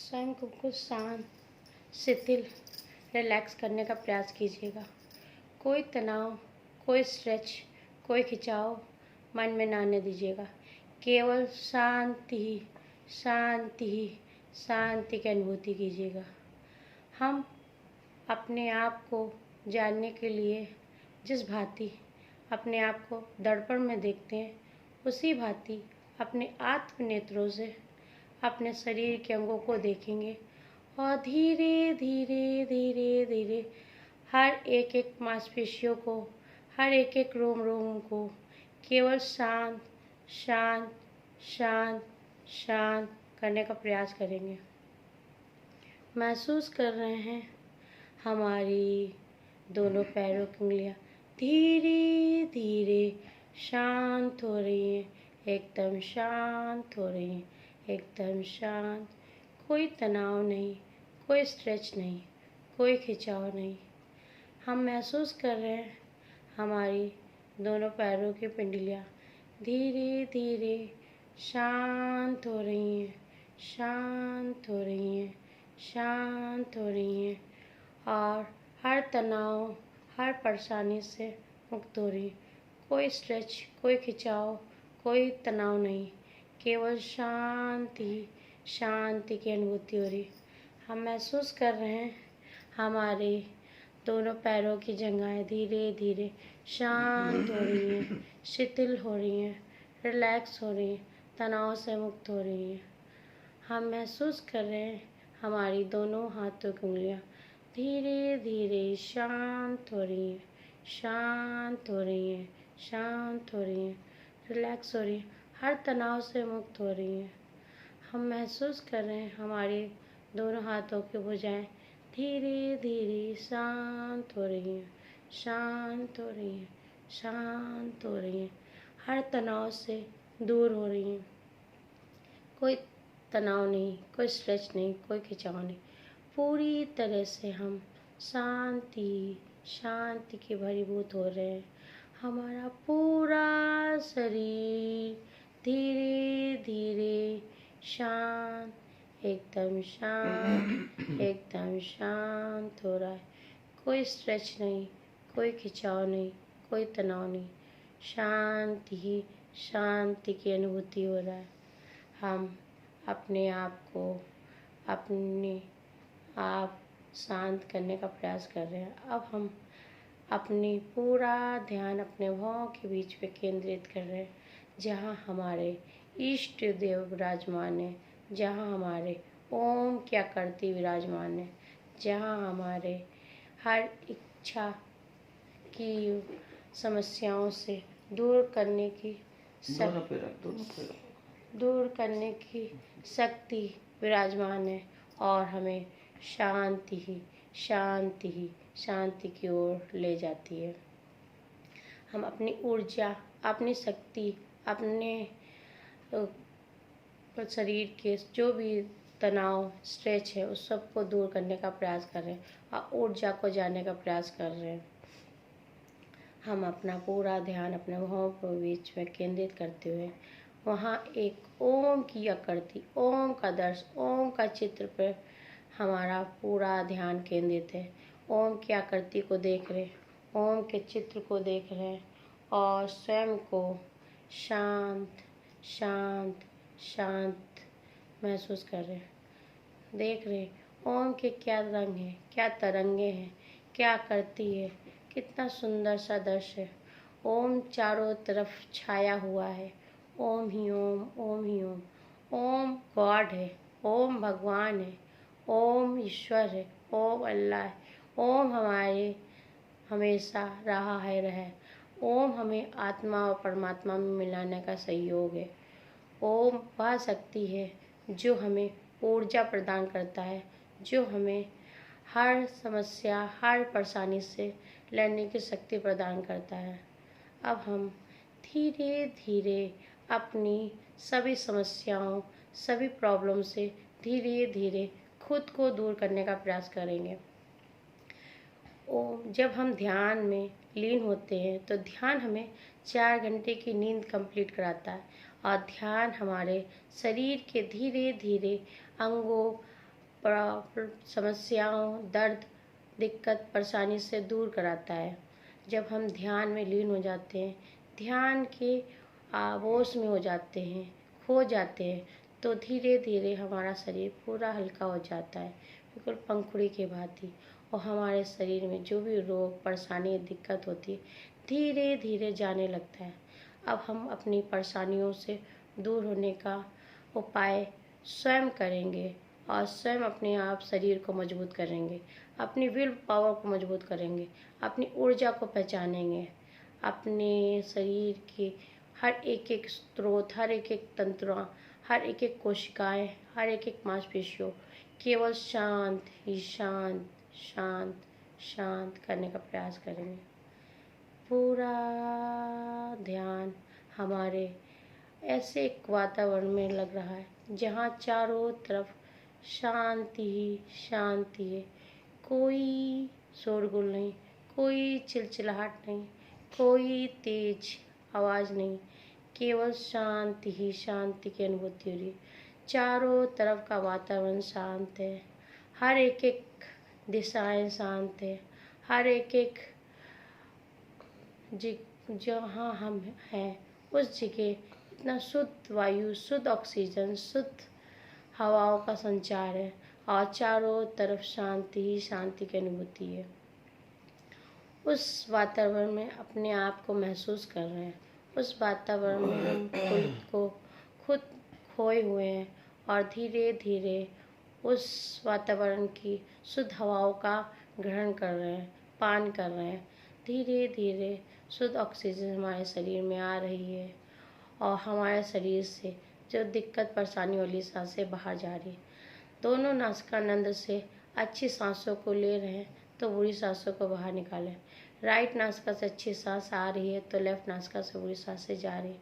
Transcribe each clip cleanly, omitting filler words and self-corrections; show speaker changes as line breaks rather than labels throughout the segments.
स्वयं को कुछ शांत, शिथिल, रिलैक्स करने का प्रयास कीजिएगा। कोई तनाव, कोई स्ट्रेच, कोई खिंचाव मन में ना आने दीजिएगा। केवल शांति ही, शांति ही, शांति की अनुभूति कीजिएगा। हम अपने आप को जानने के लिए जिस भांति अपने आप को दर्पण में देखते हैं, उसी भांति अपने आत्म नेत्रों से अपने शरीर के अंगों को देखेंगे और धीरे धीरे धीरे धीरे हर एक एक मांसपेशियों को, हर एक एक रोम रोम को केवल शांत शांत शांत शांत करने का प्रयास करेंगे। महसूस कर रहे हैं हमारी दोनों पैरों की उंगलियां धीरे धीरे शांत हो रही हैं, एकदम शांत हो रही हैं, एकदम शांत। कोई तनाव नहीं, कोई स्ट्रेच नहीं, कोई खिंचाव नहीं। हम महसूस कर रहे हैं हमारी दोनों पैरों की पिंडलियां धीरे धीरे शांत हो रही हैं, शांत हो रही हैं, शांत हो रही हैं और हर तनाव, हर परेशानी से मुक्त हो रही। कोई स्ट्रेच, कोई खिंचाव, कोई तनाव नहीं, केवल शांति, शांति की अनुभूति हो रही। हम महसूस कर रहे हैं हमारे दोनों पैरों की जंघाएं धीरे धीरे शांत हो रही हैं, शिथिल हो रही हैं, रिलैक्स हो रही हैं, तनाव से मुक्त हो रही हैं। हम महसूस कर रहे हैं हमारी दोनों हाथों की उंगलियां धीरे धीरे शांत हो रही हैं, शांत हो रही हैं, शांत हो रही हैं, रिलैक्स हो रही हैं, हर तनाव से मुक्त हो रही हैं। हम महसूस कर रहे हैं हमारे दोनों हाथों की भुजाएं धीरे धीरे शांत हो रही हैं, शांत हो रही हैं, शांत हो रही हैं, हर तनाव से दूर हो रही हैं। कोई तनाव नहीं, कोई स्ट्रेच नहीं, कोई खिंचाव नहीं। पूरी तरह से हम शांति, शांति के भरीभूत हो रहे हैं। हमारा पूरा शरीर धीरे धीरे शांत, एकदम शांत, एकदम शांत हो रहा है। कोई स्ट्रेच नहीं, कोई खिंचाव नहीं, कोई तनाव नहीं, शांति ही शांति की अनुभूति हो रहा है। हम अपने आप को अपने आप शांत करने का प्रयास कर रहे हैं। अब हम अपनी पूरा ध्यान अपने भौं के बीच पे केंद्रित कर रहे हैं, जहाँ हमारे इष्ट देव विराजमान है, जहाँ हमारे ओम की आकृति विराजमान है, जहाँ हमारे हर इच्छा की समस्याओं से दूर करने की शक्ति विराजमान है और हमें शांति ही, शांति ही, शांति की ओर ले जाती है। हम अपनी ऊर्जा, अपनी शक्ति, अपने शरीर के जो भी तनाव, स्ट्रेच है, उस सब को दूर करने का प्रयास कर रहे हैं और ऊर्जा को जानने का प्रयास कर रहे हैं। हम अपना पूरा ध्यान अपने भौं के बीच में केंद्रित करते हुए वहाँ एक ओम की आकृति, ओम का दर्श, ओम का चित्र पर हमारा पूरा ध्यान केंद्रित है। ओम की आकृति को देख रहे, ओम के चित्र को देख रहे हैं और स्वयं को शांत शांत शांत महसूस कर रहे हैं। देख रहे ओम के क्या रंग हैं, क्या तरंगे हैं, क्या करती है, कितना सुंदर सा दृश्य है। ओम चारों तरफ छाया हुआ है। ओम ही ओम, ओम ही ओम। ओम गॉड है, ओम भगवान है, ओम ईश्वर है, ओम अल्लाह है। ओम हमारे हमेशा रहा है, रहे। ओम हमें आत्मा और परमात्मा में मिलाने का सहयोग है। ओम वह शक्ति है जो हमें ऊर्जा प्रदान करता है, जो हमें हर समस्या, हर परेशानी से लड़ने की शक्ति प्रदान करता है। अब हम धीरे धीरे अपनी सभी समस्याओं, सभी प्रॉब्लम से धीरे धीरे खुद को दूर करने का प्रयास करेंगे। जब हम ध्यान में लीन होते हैं तो ध्यान हमें 4 घंटे की नींद कंप्लीट कराता है और ध्यान हमारे शरीर के धीरे धीरे अंगों, समस्याओं, दर्द, दिक्कत, परेशानी से दूर कराता है। जब हम ध्यान में लीन हो जाते हैं, ध्यान के आगोश में हो जाते हैं, खो जाते हैं, तो धीरे धीरे हमारा शरीर पूरा हल्का हो जाता है, बिल्कुल पंखुड़ी के भांति। और हमारे शरीर में जो भी रोग, परेशानी, दिक्कत होती है, धीरे धीरे जाने लगता है। अब हम अपनी परेशानियों से दूर होने का उपाय स्वयं करेंगे और स्वयं अपने आप शरीर को मजबूत करेंगे, अपनी विल पावर को मजबूत करेंगे, अपनी ऊर्जा को पहचानेंगे, अपने शरीर के हर एक एक स्रोत, हर एक एक तंत्रों, हर एक एक कोशिकाएं, हर एक एक मांसपेशियों केवल शांत ही शांत शांत शांत करने का प्रयास करेंगे। पूरा ध्यान हमारे ऐसे एक वातावरण में लग रहा है जहाँ चारों तरफ शांति ही शांति है। कोई शोरगुल नहीं, कोई चिलचिलाहट नहीं, कोई तेज आवाज़ नहीं, केवल शांति ही शांति की अनुभूति हो रही है। चारों तरफ का वातावरण शांत है, हर एक एक दिशाएं शांत है, हर एक एक जहाँ हम हैं उस जगह इतना शुद्ध वायु, शुद्ध ऑक्सीजन, शुद्ध हवाओं का संचार है और चारों तरफ शांति ही शांति की अनुभूति है। उस वातावरण में अपने आप को महसूस कर रहे हैं, उस वातावरण में हम खुद खोए हुए हैं और धीरे धीरे उस वातावरण की शुद्ध हवाओं का ग्रहण कर रहे हैं, पान कर रहे हैं। धीरे धीरे शुद्ध ऑक्सीजन हमारे शरीर में आ रही है और हमारे शरीर से जो दिक्कत, परेशानी वाली सांसें बाहर जा रही है। दोनों नासिकानंद से अच्छी सांसों को ले रहे हैं तो बुरी सांसों को बाहर निकालें। राइट नासिका से अच्छी सांस आ रही है तो लेफ्ट नासिका से बुरी सांसें जा रही है।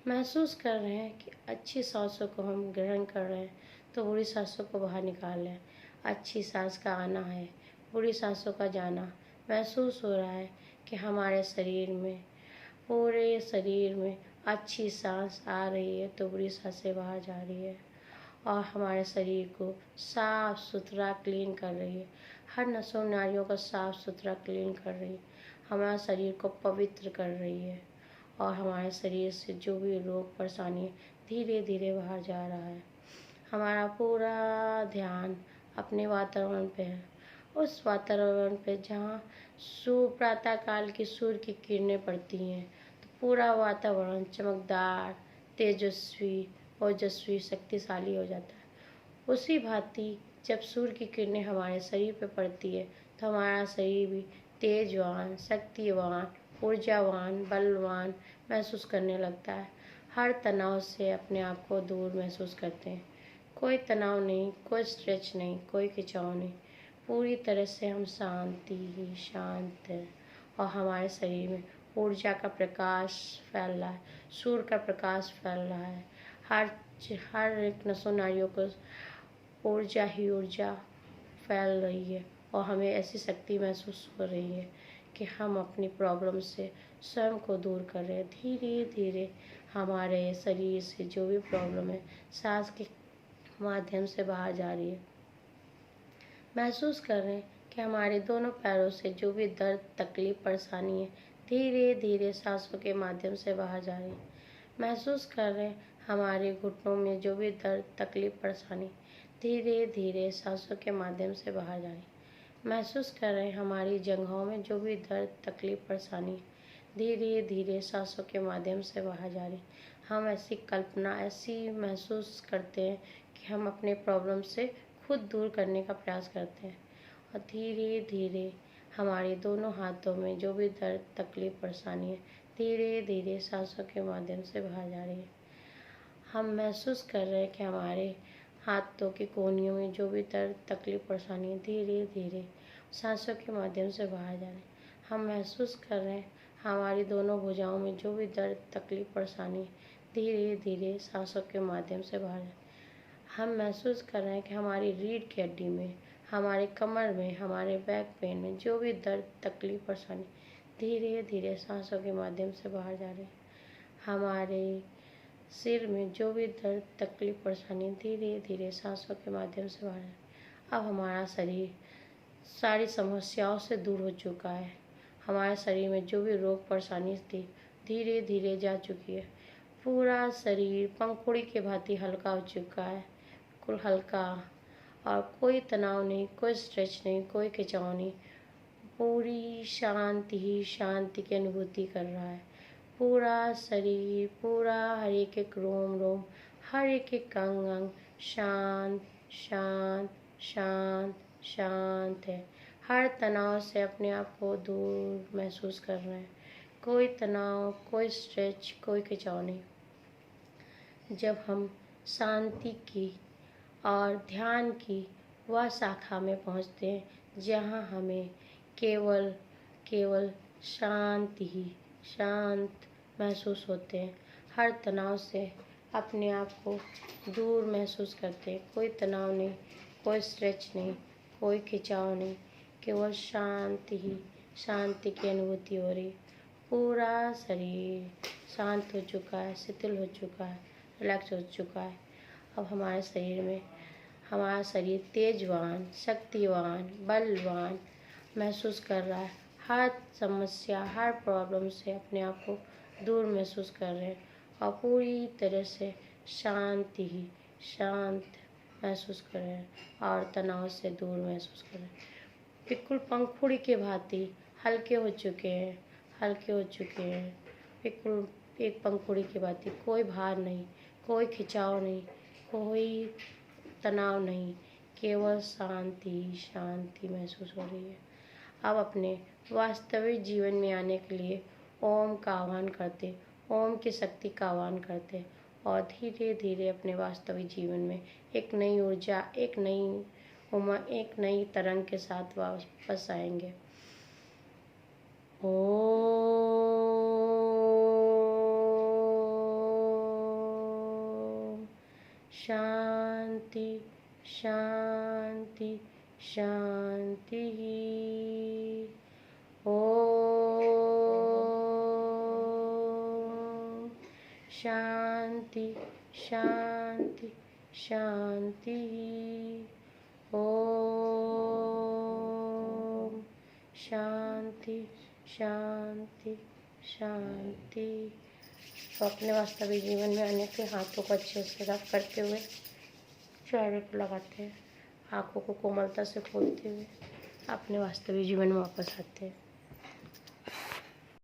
महसूस कर रहे हैं कि अच्छी सांसों को हम ग्रहण कर रहे हैं तो बुरी सांसों को बाहर निकाल लें। अच्छी सांस का आना है, बुरी सांसों का जाना। महसूस हो रहा है कि हमारे शरीर में, पूरे शरीर में अच्छी सांस आ रही है तो बुरी सांसें बाहर जा रही है और हमारे शरीर को साफ सुथरा क्लीन कर रही है। हर नसों नाड़ियों को साफ सुथरा क्लीन कर रही है, हमारे शरीर को पवित्र कर रही है और हमारे शरीर से जो भी रोग, परेशानी धीरे धीरे बाहर जा रहा है। हमारा पूरा ध्यान अपने वातावरण पे है, उस वातावरण पे जहाँ प्रातः काल की सूर्य की किरणें पड़ती हैं तो पूरा वातावरण चमकदार, तेजस्वी, ओजस्वी, शक्तिशाली हो जाता है। उसी भांति जब सूर्य की किरणें हमारे शरीर पर पड़ती है तो हमारा शरीर भी तेजवान, शक्तिवान, ऊर्जावान, बलवान महसूस करने लगता है। हर तनाव से अपने आप को दूर महसूस करते हैं। कोई तनाव नहीं, कोई स्ट्रेच नहीं, कोई खिंचाव नहीं। पूरी तरह से हम शांति ही शांत हैं और हमारे शरीर में ऊर्जा का प्रकाश फैल रहा है, सूर्य का प्रकाश फैल रहा है। हर एक नसों नाड़ियों को ऊर्जा ही ऊर्जा फैल रही है और हमें ऐसी शक्ति महसूस हो रही है कि हम अपनी प्रॉब्लम से स्वयं को दूर कर रहे हैं। धीरे धीरे हमारे शरीर से जो भी प्रॉब्लम है सांस के माध्यम से बाहर जा रही है। महसूस कर रहे हैं कि हमारे दोनों पैरों से जो भी दर्द, तकलीफ, परेशानी है धीरे धीरे सांसों के माध्यम से बाहर जा रही है। महसूस कर रहे हैं हमारे घुटनों में जो भी दर्द, तकलीफ, परेशानी धीरे धीरे सांसों के माध्यम से बाहर जा रही है। महसूस कर रहे हैं हमारी जंघों में जो भी दर्द, तकलीफ, परेशानी धीरे धीरे सांसों के माध्यम से बाहर जा रही है। हम ऐसी कल्पना, ऐसी महसूस करते हैं कि हम अपने प्रॉब्लम से खुद दूर करने का प्रयास करते हैं और धीरे धीरे हमारे दोनों हाथों में जो भी दर्द, तकलीफ, परेशानी है धीरे धीरे सांसों के माध्यम से बाहर जा रही है। हम महसूस कर रहे हैं कि हमारे हाथों की कोहनियों में जो भी दर्द, तकलीफ, परेशानी है धीरे धीरे सांसों के माध्यम से बाहर जा रही है। हम महसूस कर रहे हैं हमारी दोनों भुजाओं में जो भी दर्द, तकलीफ, परेशानी धीरे धीरे सांसों के माध्यम से बाहर जा रही है। हम महसूस कर रहे हैं कि हमारी रीढ़ की हड्डी में, हमारे कमर में, हमारे बैक पेन में जो भी दर्द, तकलीफ, परेशानी धीरे धीरे सांसों के माध्यम से बाहर जा रही है। हमारे सिर में जो भी दर्द, तकलीफ, परेशानी धीरे धीरे सांसों के माध्यम से बाहर जा रही है। अब हमारा शरीर सारी समस्याओं से दूर हो चुका है। हमारे शरीर में जो भी रोग परेशानी थी धीरे धीरे जा चुकी है। पूरा शरीर पंखुड़ी के भांति हल्का हो चुका है, बिल्कुल हल्का, और कोई तनाव नहीं, कोई स्ट्रेच नहीं, कोई खिंचाव नहीं। पूरी शांति ही शांति की अनुभूति कर रहा है। पूरा शरीर, पूरा हर एक रोम रोम, हर एक अंग अंग शांत शांत शांत शांत है। हर तनाव से अपने आप को दूर महसूस कर रहे हैं। कोई तनाव, कोई स्ट्रेच, कोई खिंचाव नहीं। जब हम शांति की और ध्यान की वह शाखा में पहुँचते हैं जहाँ हमें केवल केवल शांति ही शांत महसूस होते हैं। हर तनाव से अपने आप को दूर महसूस करते हैं। कोई तनाव नहीं, कोई स्ट्रेच नहीं, कोई खिंचाव नहीं, केवल शांति ही शांति की अनुभूति हो रही। पूरा शरीर शांत हो चुका है, शिथिल हो चुका है, रिलैक्स हो चुका है। अब हमारे शरीर में हमारा शरीर तेजवान, शक्तिवान, बलवान महसूस कर रहा है। हर समस्या, हर प्रॉब्लम से अपने आप को दूर महसूस कर रहे हैं और पूरी तरह से शांति ही शांत महसूस कर रहे हैं और तनाव से दूर महसूस कर रहे हैं। बिल्कुल पंखुड़ी के भांति हल्के हो चुके हैं, हल्के हो चुके हैं। बिल्कुल एक पंखुड़ी के भांति, कोई भार नहीं, कोई खिंचाव नहीं, कोई तनाव नहीं, केवल शांति शांति महसूस हो रही है। अब अपने वास्तविक जीवन में आने के लिए ओम का आह्वान करते, ओम की शक्ति का आह्वान करते और धीरे धीरे अपने वास्तविक जीवन में एक नई ऊर्जा, एक नई उमंग, एक नई तरंग के साथ वापस आएंगे। ओम शांति शांति शांति। ओम शांति शांति शांति। ओम शांति शांति शांति। तो अपने वास्तविक जीवन में आने के हाथों को अच्छे से रब करते हुए चेहरे को लगाते हैं, आँखों को कोमलता से खोलते हुए अपने वास्तविक जीवन में वापस आते हैं।